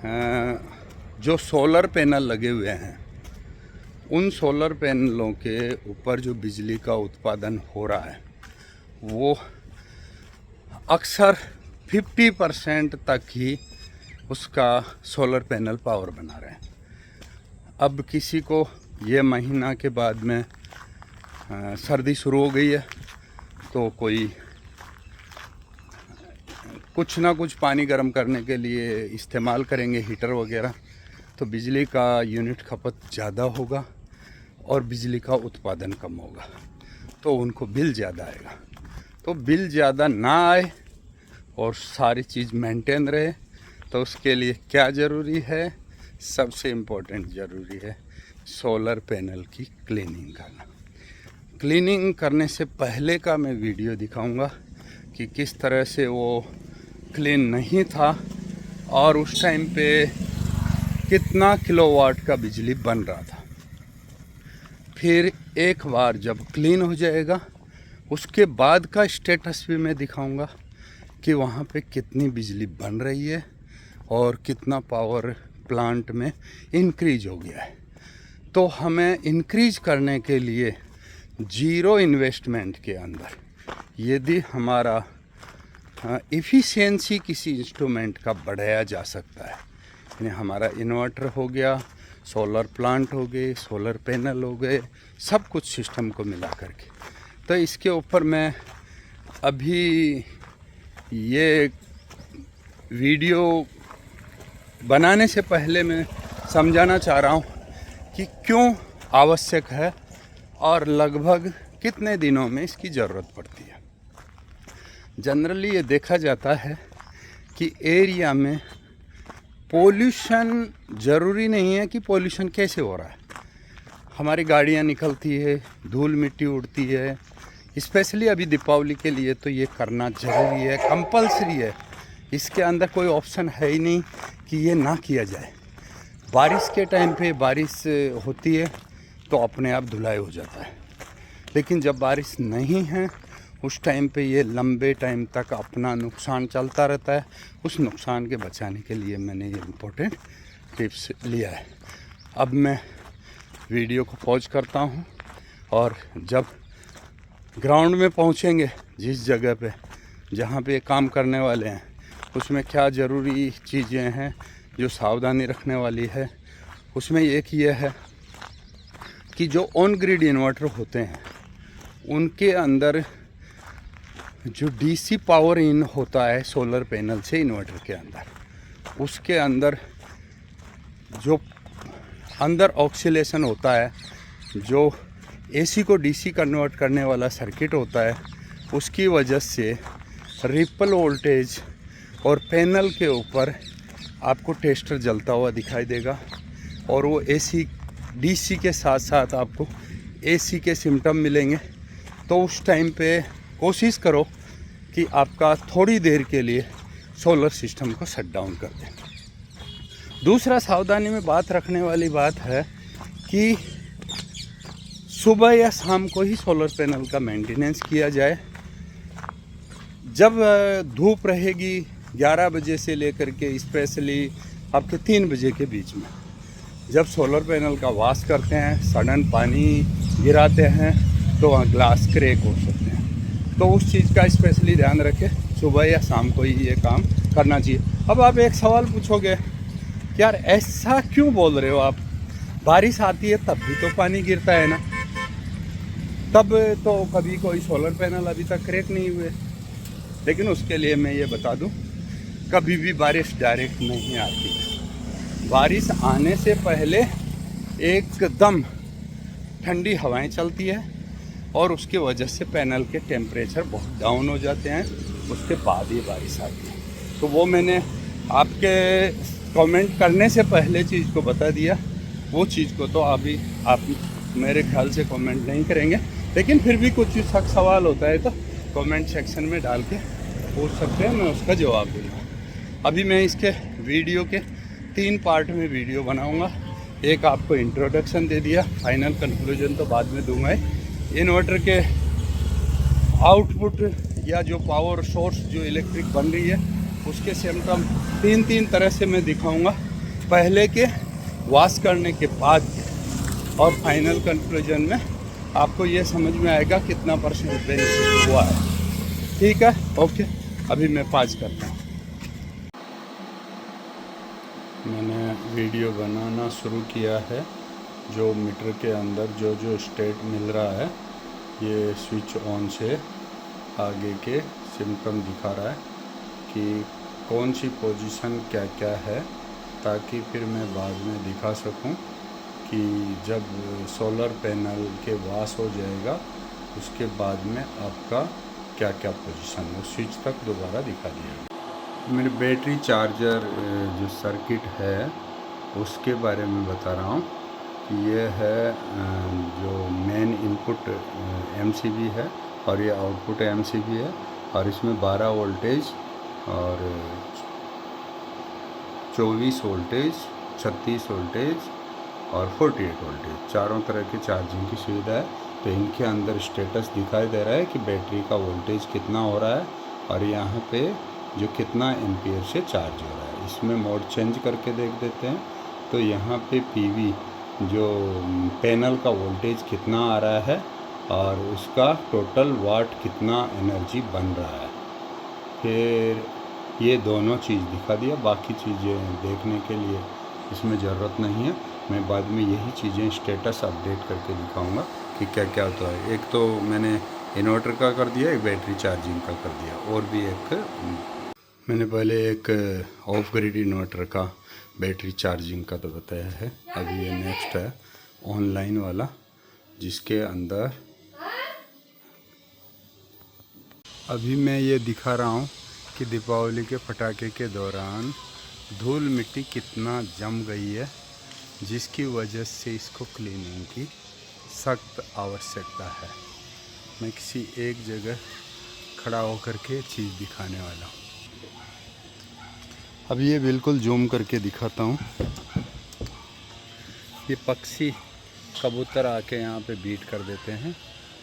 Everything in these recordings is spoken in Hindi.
जो सोलर पैनल लगे हुए हैं उन सोलर पैनलों के ऊपर जो बिजली का उत्पादन हो रहा है वो अक्सर 50% तक ही उसका सोलर पैनल पावर बना रहे हैं। अब किसी को ये महीना के बाद में सर्दी शुरू हो गई है तो कोई कुछ ना कुछ पानी गर्म करने के लिए इस्तेमाल करेंगे, हीटर वगैरह, तो बिजली का यूनिट खपत ज़्यादा होगा और बिजली का उत्पादन कम होगा, तो उनको बिल ज़्यादा आएगा। तो बिल ज़्यादा ना आए और सारी चीज़ मेंटेन रहे तो उसके लिए क्या ज़रूरी है? सबसे इम्पोर्टेंट ज़रूरी है सोलर पैनल की क्लीनिंग करना। क्लीनिंग करने से पहले का मैं वीडियो दिखाऊंगा कि किस तरह से वो क्लीन नहीं था और उस टाइम पे कितना किलोवाट का बिजली बन रहा था। फिर एक बार जब क्लीन हो जाएगा उसके बाद का स्टेटस भी मैं दिखाऊंगा कि वहाँ पे कितनी बिजली बन रही है और कितना पावर प्लांट में इंक्रीज हो गया है। तो हमें इंक्रीज करने के लिए जीरो इन्वेस्टमेंट के अंदर यदि हमारा इफ़िशियंसी किसी इंस्ट्रूमेंट का बढ़ाया जा सकता है, यानी हमारा इन्वर्टर हो गया, सोलर प्लांट हो गए, सोलर पैनल हो गए, सब कुछ सिस्टम को मिला करके, तो इसके ऊपर मैं अभी ये वीडियो बनाने से पहले मैं समझाना चाह रहा हूँ कि क्यों आवश्यक है और लगभग कितने दिनों में इसकी ज़रूरत पड़ती है। जनरली ये देखा जाता है कि एरिया में पोल्यूशन, ज़रूरी नहीं है कि पोल्यूशन कैसे हो रहा है, हमारी गाड़ियाँ निकलती है, धूल मिट्टी उड़ती है, स्पेशली अभी दीपावली के लिए तो ये करना ज़रूरी है, कंपलसरी है, इसके अंदर कोई ऑप्शन है ही नहीं कि ये ना किया जाए। बारिश के टाइम पे बारिश होती है तो अपने आप धुलाई हो जाता है, लेकिन जब बारिश नहीं है उस टाइम पे ये लंबे टाइम तक अपना नुकसान चलता रहता है। उस नुकसान के बचाने के लिए मैंने ये इम्पोर्टेंट टिप्स लिया है। अब मैं वीडियो को पॉज करता हूँ और जब ग्राउंड में पहुँचेंगे, जिस जगह पे जहाँ पे काम करने वाले हैं, उसमें क्या ज़रूरी चीज़ें हैं जो सावधानी रखने वाली है, उसमें एक ये है कि जो ऑन ग्रिड इन्वर्टर होते हैं उनके अंदर जो डीसी पावर इन होता है सोलर पैनल से इन्वर्टर के अंदर, उसके अंदर जो अंदर ऑक्सीलेशन होता है, जो एसी को डीसी कन्वर्ट करने वाला सर्किट होता है, उसकी वजह से रिपल वोल्टेज और पैनल के ऊपर आपको टेस्टर जलता हुआ दिखाई देगा और वो एसी डीसी के साथ साथ आपको एसी के सिम्टम मिलेंगे। तो उस टाइम पे कोशिश करो कि आपका थोड़ी देर के लिए सोलर सिस्टम को शट डाउन कर दें। दूसरा सावधानी में बात रखने वाली बात है कि सुबह या शाम को ही सोलर पैनल का मेंटेनेंस किया जाए। जब धूप रहेगी 11 बजे से लेकर के स्पेशली आपके 3 बजे के बीच में, जब सोलर पैनल का वॉश करते हैं, सडन पानी गिराते हैं तो वहाँ ग्लास क्रैक हो सकते हैं। तो उस चीज़ का स्पेशली ध्यान रखें, सुबह या शाम को ही ये काम करना चाहिए। अब आप एक सवाल पूछोगे कि यार ऐसा क्यों बोल रहे हो आप, बारिश आती है तब भी तो पानी गिरता है ना, तब तो कभी कोई सोलर पैनल अभी तक क्रैक नहीं हुए। लेकिन उसके लिए मैं ये बता दूं, कभी भी बारिश डायरेक्ट नहीं आती है। बारिश आने से पहले एकदम ठंडी हवाएं चलती है और उसकी वजह से पैनल के टेम्परेचर बहुत डाउन हो जाते हैं, उसके बाद ये बारिश आती है। तो वो मैंने आपके कमेंट करने से पहले चीज़ को बता दिया, वो चीज़ को तो अभी आप मेरे ख्याल से कमेंट नहीं करेंगे, लेकिन फिर भी कुछ सवाल होता है तो कमेंट सेक्शन में डाल के पूछ सकते हैं, मैं उसका जवाब दूँगा। अभी मैं इसके वीडियो के 3 पार्ट में वीडियो बनाऊंगा। एक आपको इंट्रोडक्शन दे दिया, फाइनल कंक्लूजन तो बाद में दूंगा। इन्वर्टर के आउटपुट या जो पावर सोर्स जो इलेक्ट्रिक बन रही है उसके सिम्टम 3 तरह से मैं दिखाऊंगा। पहले के, वॉश करने के बाद के, और फाइनल कंक्लूजन में आपको ये समझ में आएगा कितना % बेनिफिट हुआ है। ठीक है, ओके, अभी मैं पाज करता हूँ। मैंने वीडियो बनाना शुरू किया है। जो मीटर के अंदर जो स्टेट मिल रहा है, ये स्विच ऑन से आगे के सिम्टम दिखा रहा है कि कौन सी पोजीशन क्या क्या है, ताकि फिर मैं बाद में दिखा सकूं कि जब सोलर पैनल के वॉश हो जाएगा उसके बाद में आपका क्या क्या पोजीशन, वो स्विच तक दोबारा दिखा दिया। मेरे बैटरी चार्जर जो सर्किट है उसके बारे में बता रहा हूँ। ये है जो मेन इनपुट MCB है और ये आउटपुट MCB है, और इसमें 12 वोल्टेज और 24 वोल्टेज, 36 वोल्टेज और 48 वोल्टेज, चारों तरह की चार्जिंग की सुविधा है। तो इनके अंदर स्टेटस दिखाई दे रहा है कि बैटरी का वोल्टेज कितना हो रहा है और यहाँ पे जो कितना एम्पियर से चार्ज हो रहा है। इसमें मोड चेंज करके देख देते हैं। तो यहाँ पे PV जो पैनल का वोल्टेज कितना आ रहा है और उसका टोटल वाट कितना एनर्जी बन रहा है, फिर ये दोनों चीज़ दिखा दिया। बाकी चीज़ें देखने के लिए इसमें ज़रूरत नहीं है। मैं बाद में यही चीज़ें स्टेटस अपडेट करके दिखाऊंगा कि क्या क्या होता है। एक तो मैंने इन्वर्टर का कर दिया, एक बैटरी चार्जिंग का कर दिया, और भी एक मैंने पहले एक ऑफ ग्रिड इन्वर्टर का बैटरी चार्जिंग का तो बताया है। अभी ये नेक्स्ट है ऑनलाइन वाला, जिसके अंदर अभी मैं ये दिखा रहा हूँ कि दीपावली के पटाखे के दौरान धूल मिट्टी कितना जम गई है, जिसकी वजह से इसको क्लीनिंग की सख्त आवश्यकता है। मैं किसी एक जगह खड़ा होकर के चीज़ दिखाने वाला हूँ। अब ये बिल्कुल जूम करके दिखाता हूँ। ये पक्षी कबूतर आके यहाँ पे बीट कर देते हैं,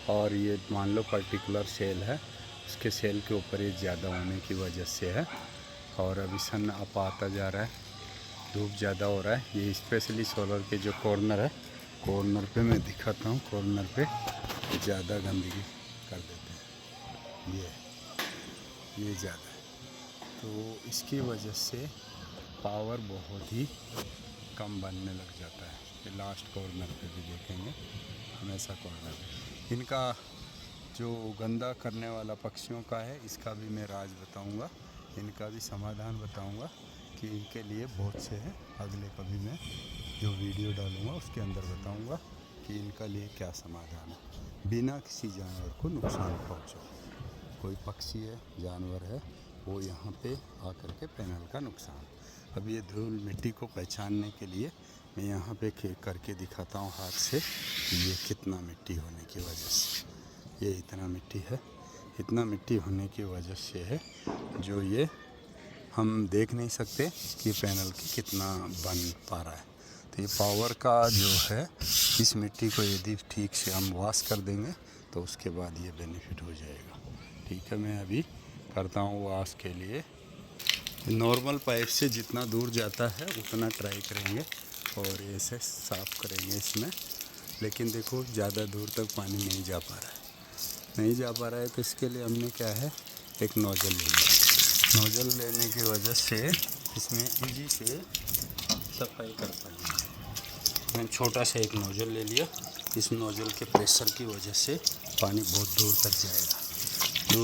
और ये मान लो पर्टिकुलर सेल है, उसके सेल के ऊपर ये ज़्यादा होने की वजह से है। और अभी सन अप आता जा रहा है, धूप ज़्यादा हो रहा है। ये स्पेशली सोलर के जो कॉर्नर है, कॉर्नर पे मैं दिखाता हूँ। कॉर्नर पे ज़्यादा गंदगी कर देते हैं, ये ज़्यादा है, तो इसकी वजह से पावर बहुत ही कम बनने लग जाता है। ये लास्ट कॉर्नर पे भी देखेंगे, हमेशा कॉर्नर पे इनका जो गंदा करने वाला पक्षियों का है, इसका भी मैं राज बताऊंगा, इनका भी समाधान बताऊंगा कि इनके लिए बहुत से हैं। अगले कभी मैं जो वीडियो डालूंगा उसके अंदर बताऊंगा कि इनका लिए क्या समाधान है, बिना किसी जानवर को नुकसान पहुंचाओ। कोई पक्षी है, जानवर है, वो यहाँ पे आकर के पैनल का नुकसान। अब ये धूल मिट्टी को पहचानने के लिए मैं यहाँ पे करके दिखाता हूँ हाथ से कि ये कितना मिट्टी होने की वजह से, ये इतना मिट्टी है। इतना मिट्टी होने की वजह से है जो ये हम देख नहीं सकते कि पैनल की कितना बन पा रहा है। तो ये पावर का जो है, इस मिट्टी को यदि ठीक से हम वॉश कर देंगे तो उसके बाद ये बेनिफिट हो जाएगा। ठीक है, मैं अभी करता हूँ वॉश के लिए। नॉर्मल पाइप से जितना दूर जाता है उतना ट्राई करेंगे और ऐसे साफ़ करेंगे इसमें। लेकिन देखो ज़्यादा दूर तक पानी नहीं जा पा रहा है, तो इसके लिए हमने क्या है, एक नोज़ल ले लिया। नोज़ल लेने की वजह से इसमें इजी से सफाई कर पाएंगे। मैंने छोटा सा एक नोज़ल ले लिया। इस नोज़ल के प्रेशर की वजह से पानी बहुत दूर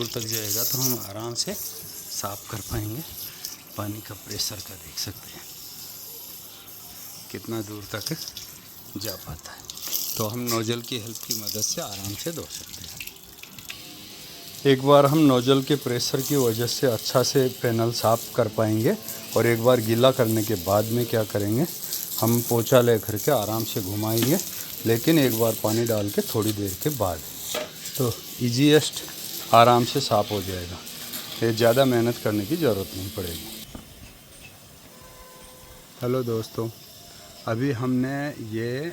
तक जाएगा, तो हम आराम से साफ़ कर पाएंगे। पानी का प्रेशर का देख सकते हैं कितना दूर तक जा पाता है, तो हम नोज़ल की हेल्प की मदद से आराम से धो सकते हैं। एक बार हम नोज़ल के प्रेशर की वजह से अच्छा से पैनल साफ़ कर पाएंगे, और एक बार गीला करने के बाद में क्या करेंगे, हम पोछा ले करके आराम से घुमाएंगे, लेकिन एक बार पानी डाल के थोड़ी देर के बाद, तो ईजीएस्ट आराम से साफ़ हो जाएगा। ये ज़्यादा मेहनत करने की ज़रूरत नहीं पड़ेगी। हेलो दोस्तों, अभी हमने ये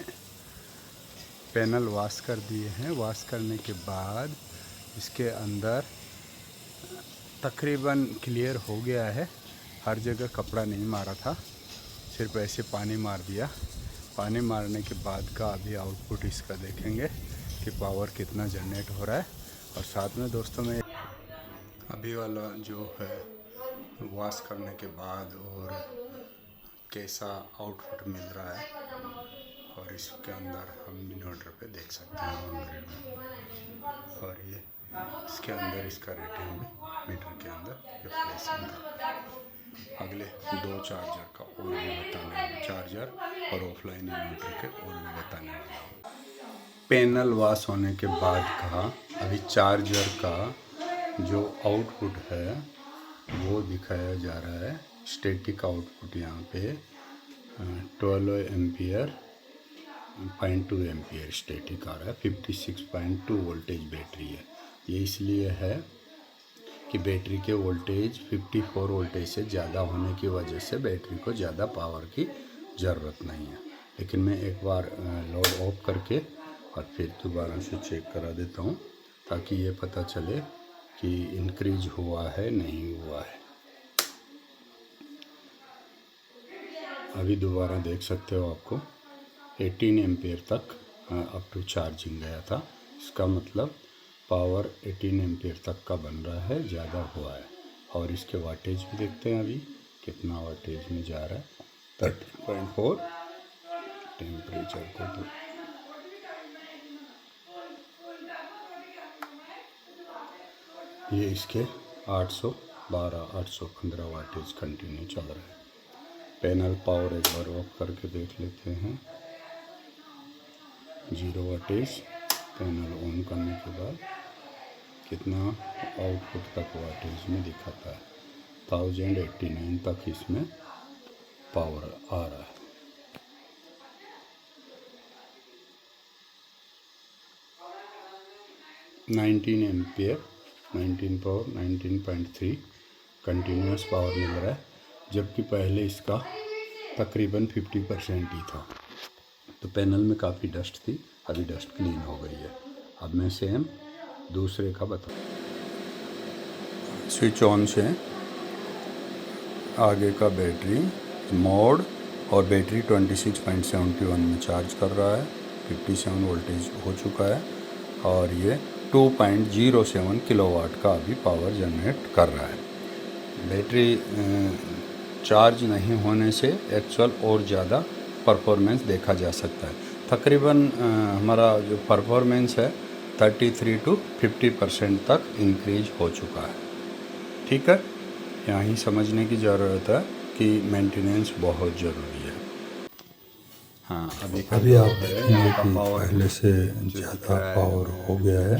पैनल वॉश कर दिए हैं। वॉश करने के बाद इसके अंदर तकरीबन क्लियर हो गया है, हर जगह कपड़ा नहीं मारा था, सिर्फ ऐसे पानी मार दिया। पानी मारने के बाद का अभी आउटपुट इसका देखेंगे कि पावर कितना जनरेट हो रहा है। और साथ में दोस्तों में अभी वाला जो है वॉश करने के बाद और कैसा आउटपुट मिल रहा है, और इसके अंदर हम इन्वर्टर पे देख सकते हैं ऑन ग्रिड में। और ये इसके अंदर इसका रेटिंग भी मीटर के अंदर ये फ्लैश अंदर। अगले 2 चार्जर का और भी बताने, चार्जर और ऑफलाइन इन्वर्टर के और भी बताने वाला हूँ। पैनल वॉश होने के बाद का अभी चार्जर का जो आउटपुट है वो दिखाया जा रहा है। स्टैटिक आउटपुट यहाँ पे 12 एम्पियर 0.2 एम्पियर स्टैटिक आ रहा है। 56.2 वोल्टेज बैटरी है। ये इसलिए है कि बैटरी के वोल्टेज 54 वोल्टेज से ज़्यादा होने की वजह से बैटरी को ज़्यादा पावर की ज़रूरत नहीं है। लेकिन मैं एक बार लोड ऑफ करके और फिर दोबारा से चेक करा देता हूँ ताकि ये पता चले कि इंक्रीज हुआ है नहीं हुआ है। अभी दोबारा देख सकते हो, आपको 18 एम्पियर तक अप टू चार्जिंग गया था। इसका मतलब पावर 18 एम्पियर तक का बन रहा है, ज़्यादा हुआ है। और इसके वाटेज भी देखते हैं अभी कितना वाटेज में जा रहा है। 13.4 टेम्परेचर को तो ये इसके 815 वाटेज कंटिन्यू चल रहा है। पैनल पावर एक बार ऑफ करके देख लेते हैं। 0 वाटेज। पैनल ऑन करने के बाद कितना आउटपुट तक वाटेज में दिखाता है। 1089 तक इसमें पावर आ रहा है। Nineteen ampere 19 power 19.3 continuous power मिल रहा है, जबकि पहले इसका तकरीबन 50% ही था। तो पैनल में काफ़ी डस्ट थी, अभी डस्ट क्लीन हो गई है। अब मैं सेम दूसरे का बताऊँ। स्विच ऑन से आगे का बैटरी मोड और बैटरी 26.71 में चार्ज कर रहा है। 57 वोल्टेज हो चुका है और ये 2.07 किलोवाट का अभी पावर जनरेट कर रहा है। बैटरी चार्ज नहीं होने से एक्चुअल और ज़्यादा परफॉर्मेंस देखा जा सकता है। तकरीबन हमारा जो परफॉर्मेंस है 33 to 50% तक इंक्रीज हो चुका है। ठीक है, यहाँ ही समझने की ज़रूरत है कि मेंटेनेंस बहुत ज़रूरी है। हाँ, अभी आप देखेंगे कि पहले से ज़्यादा पावर हो गया है।